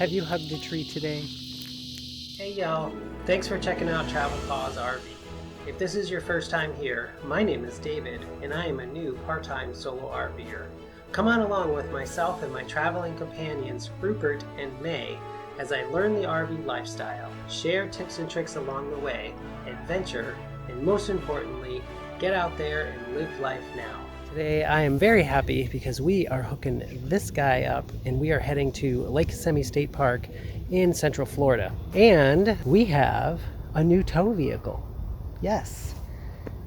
Have you hugged a tree today? Hey y'all, thanks for checking out Travel Paws RV. If this is your first time here, my name is David and I am a new part-time solo RVer. Come on along with myself and my traveling companions Rupert and May as I learn the RV lifestyle, share tips and tricks along the way, adventure, and most importantly, get out there and live life now. Today I am very happy because we are hooking this guy up and we are heading to Lake Kissimmee State Park in Central Florida. And we have a new tow vehicle. Yes.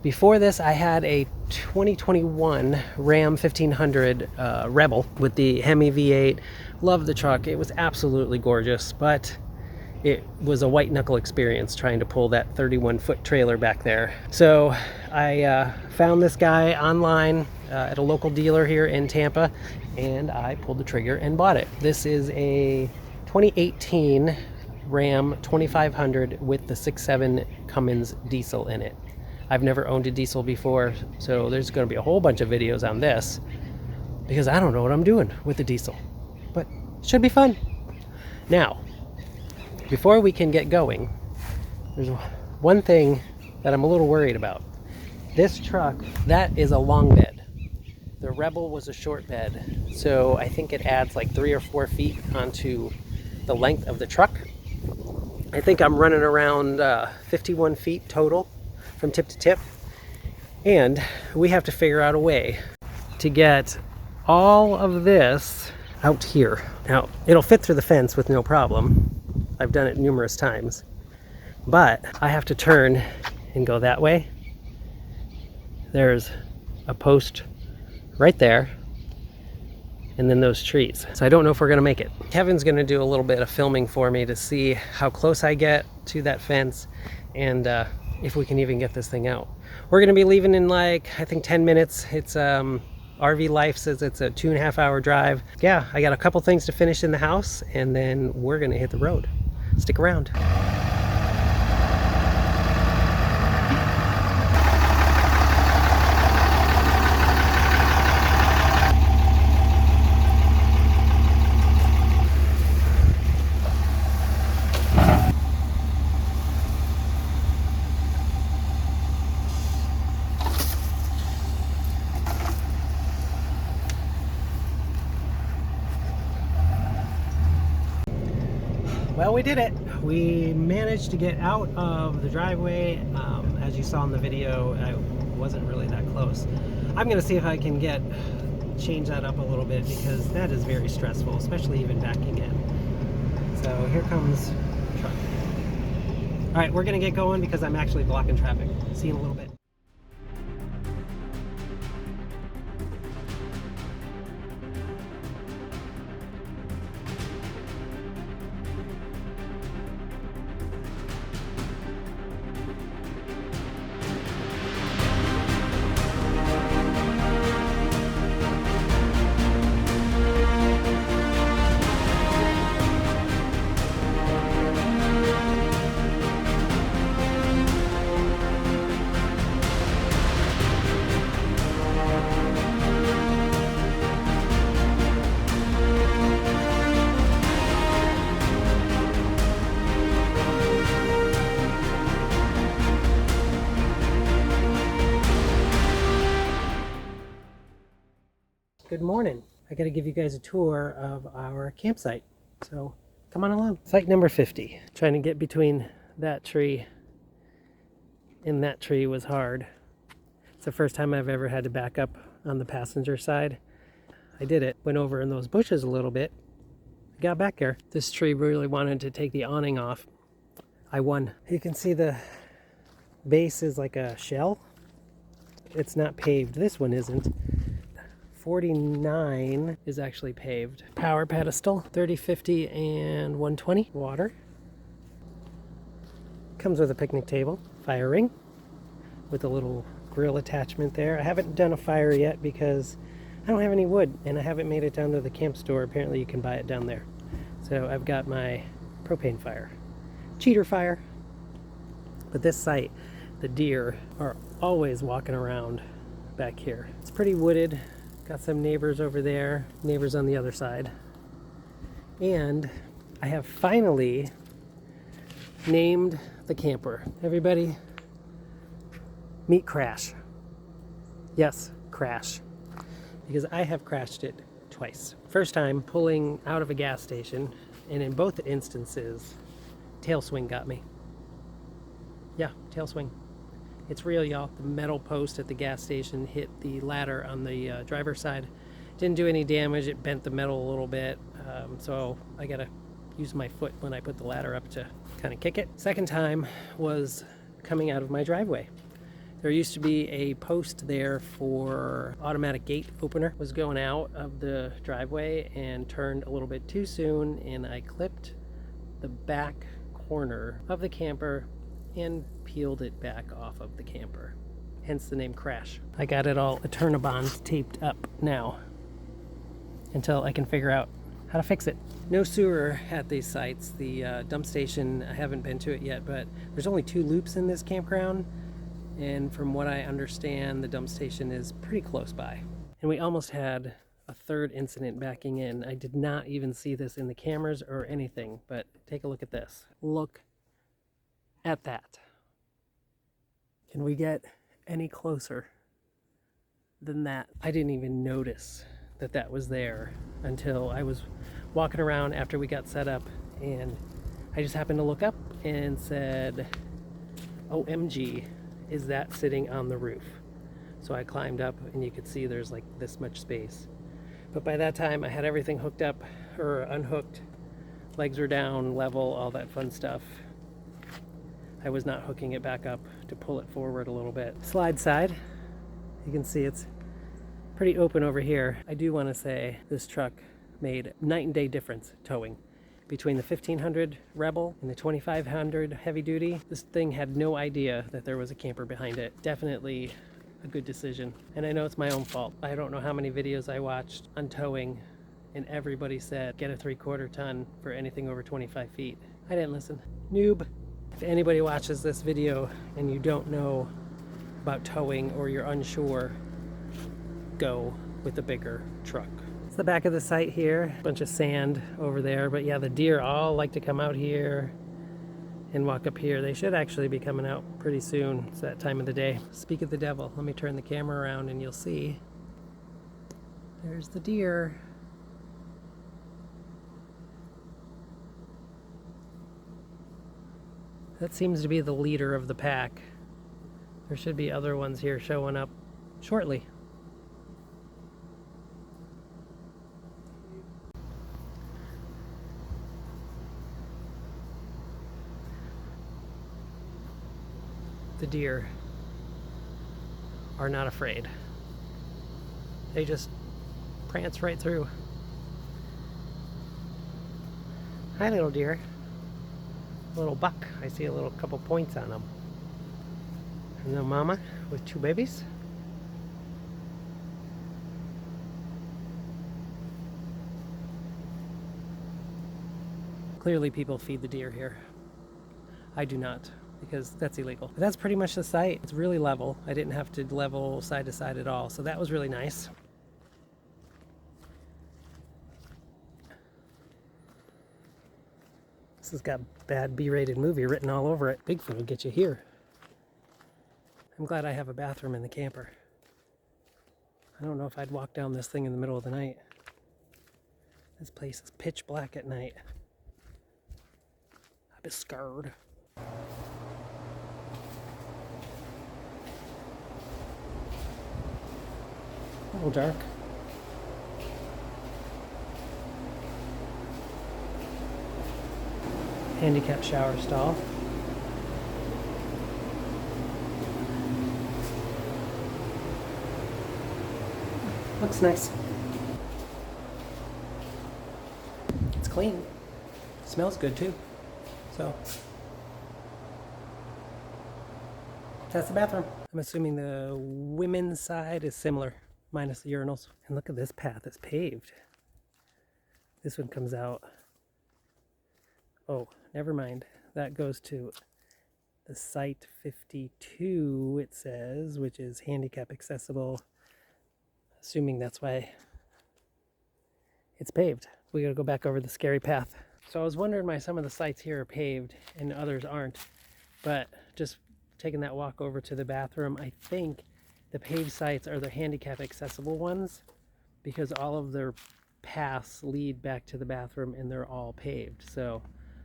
Before this I had a 2021 Ram 1500 Rebel with the Hemi V8. Loved the truck. It was absolutely gorgeous, but it was a white knuckle experience trying to pull that 31-foot trailer back there. So I found this guy online at a local dealer here in Tampa, and I pulled the trigger and bought it. This is a 2018 Ram 2500 with the 6.7 Cummins diesel in it. I've never owned a diesel before, so there's going to be a whole bunch of videos on this because I don't know what I'm doing with the diesel, but it should be fun. Now, before we can get going, there's one thing that I'm a little worried about. This truck, that is a long bed. The Rebel was a short bed, so I think it adds like 3 or 4 feet onto the length of the truck. I think I'm running around 51 feet total from tip to tip, and we have to figure out a way to get all of this out here. Now, it'll fit through the fence with no problem. I've done it numerous times, but I have to turn and go that way. There's a post right there, and then those trees. So I don't know if we're gonna make it. Kevin's gonna do a little bit of filming for me to see how close I get to that fence and if we can even get this thing out. We're gonna be leaving in like, I think 10 minutes. It's RV Life says it's a 2.5 hour drive. Yeah, I got a couple things to finish in the house and then we're gonna hit the road. Stick around. Well, we did it. We managed to get out of the driveway. As you saw in the video, I wasn't really that close. I'm gonna see if I can change that up a little bit because that is very stressful, especially even backing in. So here comes the truck. All right, we're gonna get going because I'm actually blocking traffic. See you in a little bit. Good morning. I got to give you guys a tour of our campsite. So come on along. Site number 50. Trying to get between that tree and that tree was hard. It's the first time I've ever had to back up on the passenger side. I did it. Went over in those bushes a little bit. Got back there. This tree really wanted to take the awning off. I won. You can see the base is like a shell. It's not paved. This one isn't. 49 is actually paved. Power pedestal, 30, 50, and 120. Water. Comes with a picnic table. Fire ring with a little grill attachment there. I haven't done a fire yet because I don't have any wood and I haven't made it down to the camp store. Apparently you can buy it down there. So I've got my propane fire. Cheater fire. But this site, the deer are always walking around back here. It's pretty wooded. Got some neighbors over there, neighbors on the other side. And I have finally named the camper. Everybody, meet Crash. Yes, Crash. Because I have crashed it twice. First time pulling out of a gas station, and in both instances, tail swing got me. Yeah, tail swing. It's real, y'all. The metal post at the gas station hit the ladder on the driver's side. Didn't do any damage. It bent the metal a little bit. So I gotta use my foot when I put the ladder up to kind of kick it. Second time was coming out of my driveway. There used to be a post there for automatic gate opener. Was going out of the driveway and turned a little bit too soon, and I clipped the back corner of the camper and peeled it back off of the camper. Hence the name Crash. I got it all Eternabond taped up now until I can figure out how to fix it. No sewer at these sites. The dump station, I haven't been to it yet, but there's only 2 loops in this campground. And from what I understand, the dump station is pretty close by. And we almost had a third incident backing in. I did not even see this in the cameras or anything, but take a look at this. Look at that. Can we get any closer than that? I didn't even notice that that was there until I was walking around after we got set up, and I just happened to look up and said, OMG, is that sitting on the roof? So I climbed up, and you could see there's like this much space. But by that time I had everything hooked up or unhooked. Legs were down, level, all that fun stuff. I was not hooking it back up to pull it forward a little bit. Slide side, you can see it's pretty open over here. I do want to say this truck made night and day difference towing. Between the 1500 Rebel and the 2500 heavy duty, this thing had no idea that there was a camper behind it. Definitely a good decision. And I know it's my own fault. I don't know how many videos I watched on towing, and everybody said get a 3/4 ton for anything over 25 feet. I didn't listen. Noob. If anybody watches this video and you don't know about towing or you're unsure, go with the bigger truck. It's the back of the site here. A bunch of sand over there, but yeah, the deer all like to come out here and walk up here. They should actually be coming out pretty soon. It's that time of the day. Speak of the devil, let me turn the camera around and you'll see. There's the deer. That seems to be the leader of the pack. There should be other ones here showing up shortly. The deer are not afraid. They just prance right through. Hi, little deer. Little buck. I see a little couple points on him. And the mama with 2 babies. Clearly people feed the deer here. I do not, because that's illegal. But that's pretty much the site. It's really level. I didn't have to level side to side at all, so that was really nice. This has got bad B-rated movie written all over it. Bigfoot will get you here. I'm glad I have a bathroom in the camper. I don't know if I'd walk down this thing in the middle of the night. This place is pitch black at night. I'd be scared. A little dark. Handicap shower stall. Looks nice. It's clean. Smells good too. So that's the bathroom. I'm assuming the women's side is similar, minus the urinals. And look at this path, it's paved. This one comes out. Oh, never mind. That goes to the site 52, it says, which is handicap accessible. Assuming that's why it's paved. We gotta go back over the scary path. So I was wondering why some of the sites here are paved and others aren't, but just taking that walk over to the bathroom, I think the paved sites are the handicap accessible ones because all of their paths lead back to the bathroom and they're all paved. So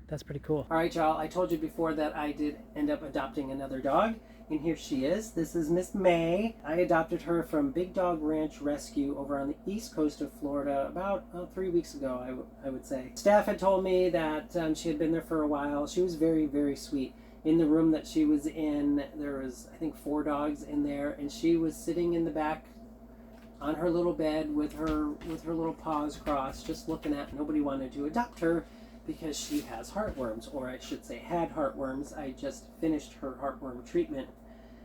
that's pretty cool. All right, y'all, I told you before that I did end up adopting another dog, and here she is. This is Miss May. I adopted her from Big Dog Ranch Rescue over on the east coast of Florida about 3 weeks ago, I would say. Staff had told me that she had been there for a while. She was very, very sweet. In the room that she was in, there was, I think, 4 dogs in there, and she was sitting in the back on her little bed with her little paws crossed, just looking at. Nobody wanted to adopt her because she has heartworms, or I should say had heartworms. I just finished her heartworm treatment.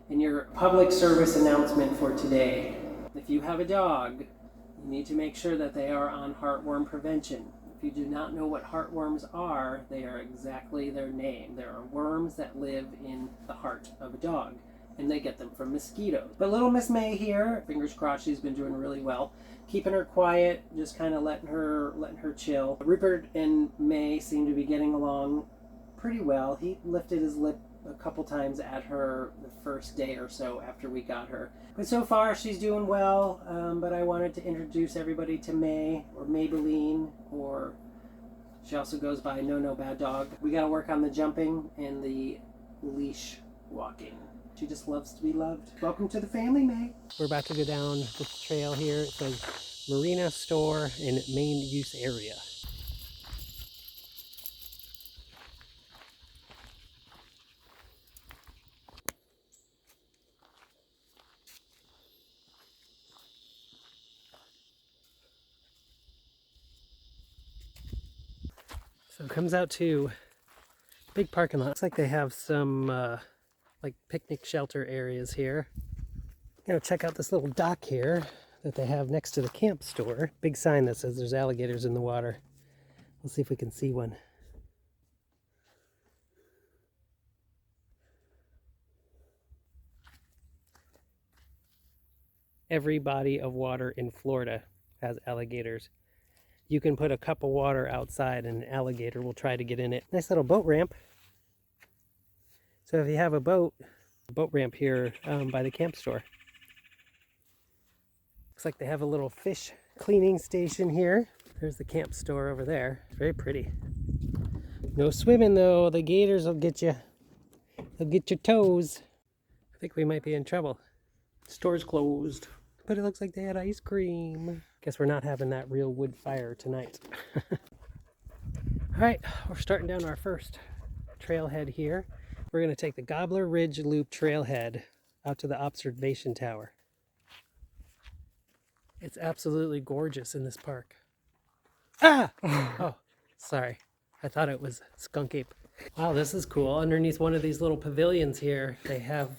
And your public service announcement for today: if you have a dog, you need to make sure that they are on heartworm prevention. If you do not know what heartworms are, they are exactly their name. There are worms that live in the heart of a dog, and they get them from mosquitoes. But little Miss May here, fingers crossed, she's been doing really well. Keeping her quiet, just kind of letting her chill. Rupert and May seem to be getting along pretty well. He lifted his lip a couple times at her the first day or so after we got her. But so far she's doing well, but I wanted to introduce everybody to May, or Maybelline, or she also goes by No Bad Dog. We gotta work on the jumping and the leash walking. She just loves to be loved. Welcome to the family, May. We're about to go down this trail here. It says Marina Store and Main Use Area. So it comes out to a big parking lot. Looks like they have some like picnic shelter areas here. You know, check out this little dock here that they have next to the camp store. Big sign that says there's alligators in the water. We'll see if we can see one. Every body of water in Florida has alligators. You can put a cup of water outside and an alligator will try to get in it. Nice little boat ramp. So if you have a boat ramp here by the camp store. Looks like they have a little fish cleaning station here. There's the camp store over there. Very pretty. No swimming though. The gators will get you. They'll get your toes. I think we might be in trouble. Store's closed. But it looks like they had ice cream. Guess we're not having that real wood fire tonight. All right, we're starting down our first trailhead here. We're going to take the Gobbler Ridge Loop trailhead out to the observation tower. It's absolutely gorgeous in this park. Ah! Oh, sorry. I thought it was skunk ape. Wow, this is cool. Underneath one of these little pavilions here, they have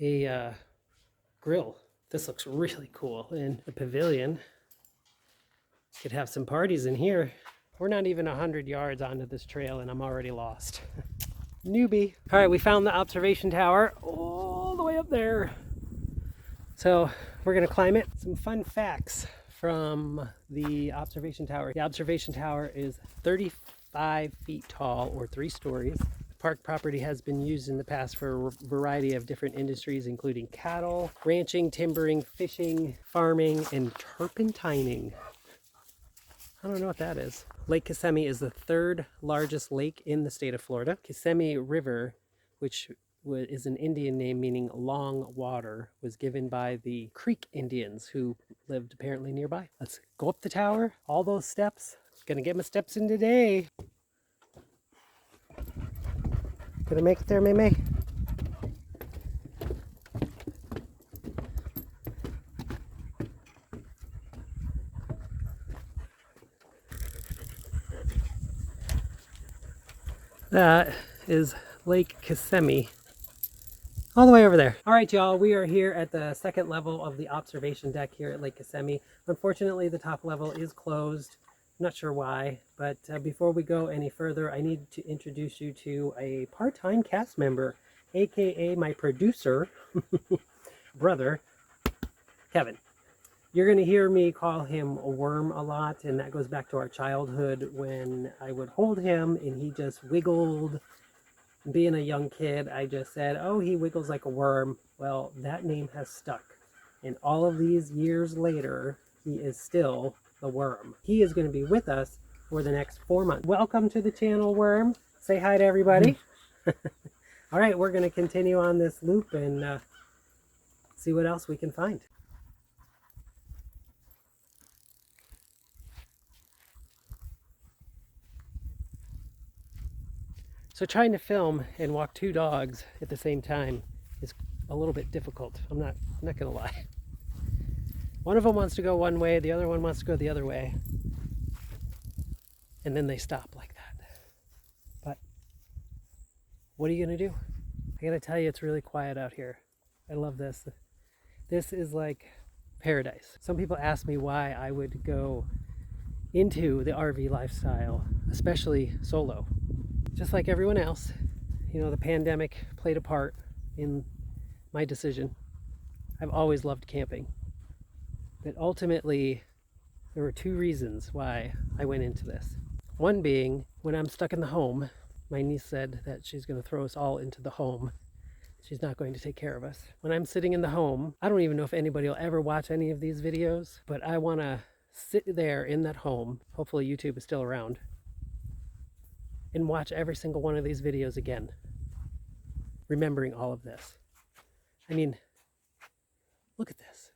a grill. This looks really cool. In a pavilion, could have some parties in here. We're not even 100 yards onto this trail and I'm already lost. Newbie. All right, we found the observation tower all the way up there. So we're gonna climb it. Some fun facts from the observation tower. The observation tower is 35 feet tall, or 3 stories. The park property has been used in the past for a variety of different industries, including cattle, ranching, timbering, fishing, farming, and turpentining. I don't know what that is. Lake Kissimmee is the 3rd largest lake in the state of Florida. Kissimmee River, which is an Indian name meaning long water, was given by the Creek Indians who lived apparently nearby. Let's go up the tower, all those steps. Gonna get my steps in today. Gonna make it there, May May? That is Lake Kissimmee, all the way over there. All right, y'all, we are here at the 2nd level of the observation deck here at Lake Kissimmee. Unfortunately, the top level is closed. I'm not sure why, but before we go any further, I need to introduce you to a part-time cast member, aka my producer, brother, Kevin. You're going to hear me call him a worm a lot, and that goes back to our childhood when I would hold him and he just wiggled. Being a young kid, I just said, oh, he wiggles like a worm. Well, that name has stuck. And all of these years later, he is still the worm. He is going to be with us for the next 4 months. Welcome to the channel, Worm. Say hi to everybody. All right, we're going to continue on this loop and see what else we can find. So trying to film and walk 2 dogs at the same time is a little bit difficult. I'm not gonna lie. One of them wants to go one way, the other one wants to go the other way. And then they stop like that. But what are you gonna do? I gotta tell you, it's really quiet out here. I love this. This is like paradise. Some people ask me why I would go into the RV lifestyle, especially solo. Just like everyone else, you know, the pandemic played a part in my decision. I've always loved camping. But ultimately, there were 2 reasons why I went into this. One being, when I'm stuck in the home, my niece said that she's going to throw us all into the home. She's not going to take care of us. When I'm sitting in the home, I don't even know if anybody will ever watch any of these videos, but I want to sit there in that home. Hopefully YouTube is still around. And watch every single one of these videos again, remembering all of this. I mean, look at this.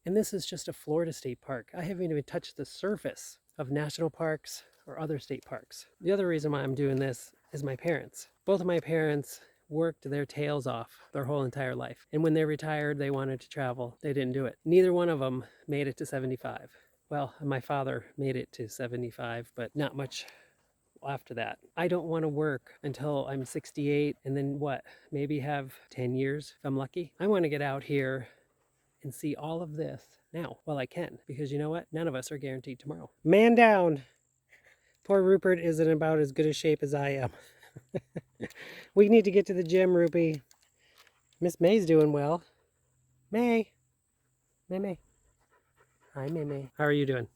And this is just a Florida state park. I haven't even touched the surface of national parks or other state parks. The other reason why I'm doing this is my parents. Both of my parents worked their tails off their whole entire life. And when they retired, they wanted to travel. They didn't do it. Neither one of them made it to 75. Well, my father made it to 75, but not much after that. I don't want to work until I'm 68 and then what? Maybe have 10 years if I'm lucky. I want to get out here and see all of this now while I can, because you know what? None of us are guaranteed tomorrow. Man down. Poor Rupert is in about as good a shape as I am. We need to get to the gym, Rupee. Miss May's doing well. May. May. Hi, May. How are you doing?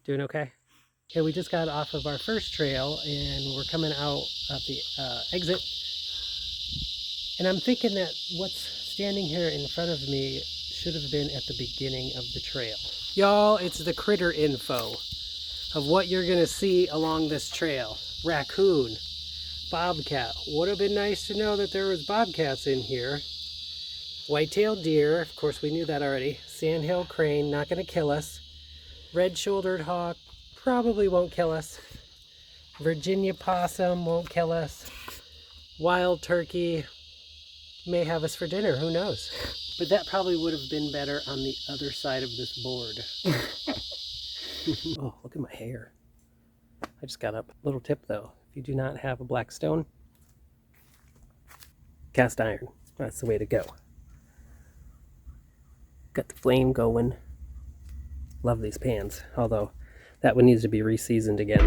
Doing okay? Okay, we just got off of our first trail and we're coming out of the exit. And I'm thinking that what's standing here in front of me should have been at the beginning of the trail. Y'all, it's the critter info of what you're gonna see along this trail. Raccoon, bobcat. Would have been nice to know that there was bobcats in here. White-tailed deer, of course we knew that already. Sandhill crane, not gonna kill us. Red-shouldered hawk, probably won't kill us. Virginia possum won't kill us. Wild turkey may have us for dinner, who knows? But that probably would have been better on the other side of this board. Oh, look at my hair. I just got up. Little tip though, if you do not have a black stone, cast iron. That's the way to go. Got the flame going. Love these pans, although that one needs to be re-seasoned again.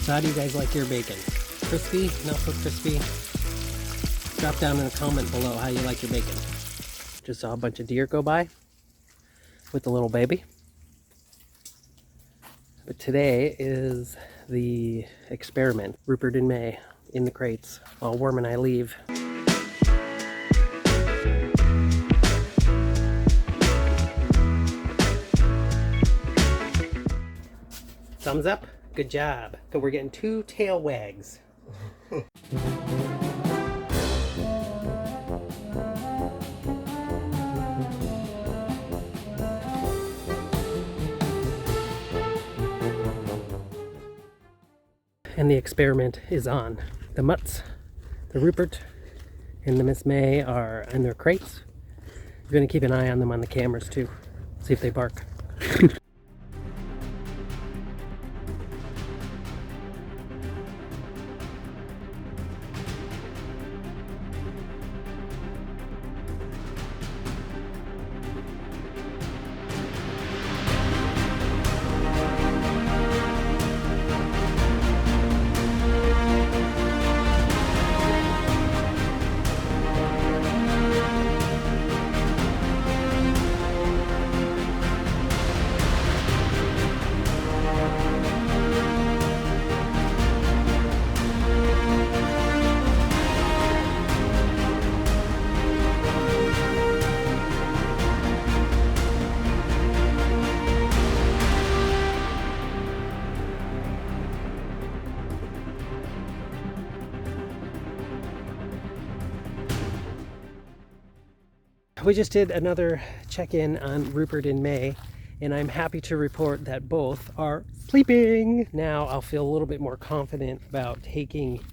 So how do you guys like your bacon? Crispy? Not so crispy? Drop down in the comment below how you like your bacon. Just saw a bunch of deer go by with the little baby. But today is the experiment. Rupert and May in the crates while Worm and I leave. Thumbs up. Good job. So we're getting 2 tail wags. And the experiment is on. The mutts, the Rupert, and the Miss May are in their crates. We're going to keep an eye on them on the cameras too. See if they bark. we just did another check-in on Rupert and May, and I'm happy to report that both are sleeping. Now I'll feel a little bit more confident about taking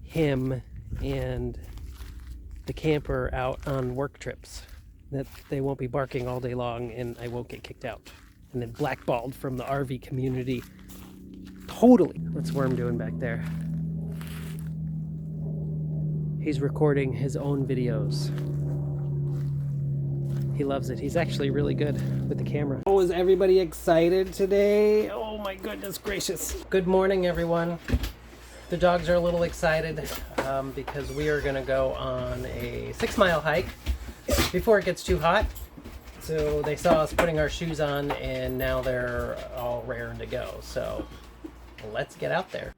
him and the camper out on work trips, that they won't be barking all day long and I won't get kicked out and then blackballed from the RV community. Totally. What's Worm doing back there? He's recording his own videos. He loves it. He's actually really good with the camera. Oh, is everybody excited today? Oh my goodness gracious. Good morning, everyone. The dogs are a little excited because we are gonna go on a 6-mile hike before it gets too hot. So they saw us putting our shoes on and now they're all raring to go. So let's get out there.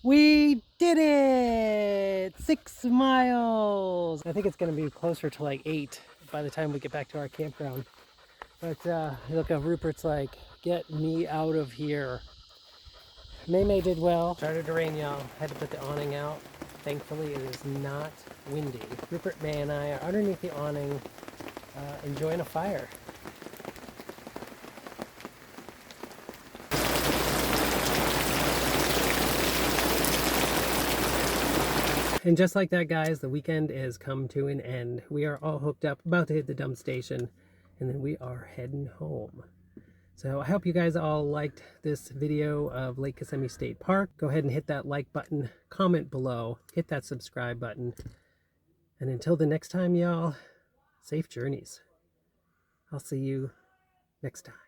We did it! 6 miles! I think it's going to be closer to like 8 by the time we get back to our campground. But look how Rupert's like, get me out of here. May did well. Started to rain, y'all. Had to put the awning out. Thankfully, it is not windy. Rupert, May, and I are underneath the awning enjoying a fire. And just like that, guys, the weekend has come to an end. We are all hooked up, about to hit the dump station, and then we are heading home. So I hope you guys all liked this video of Lake Kissimmee State Park. Go ahead and hit that like button, comment below, hit that subscribe button. And until the next time, y'all, safe journeys. I'll see you next time.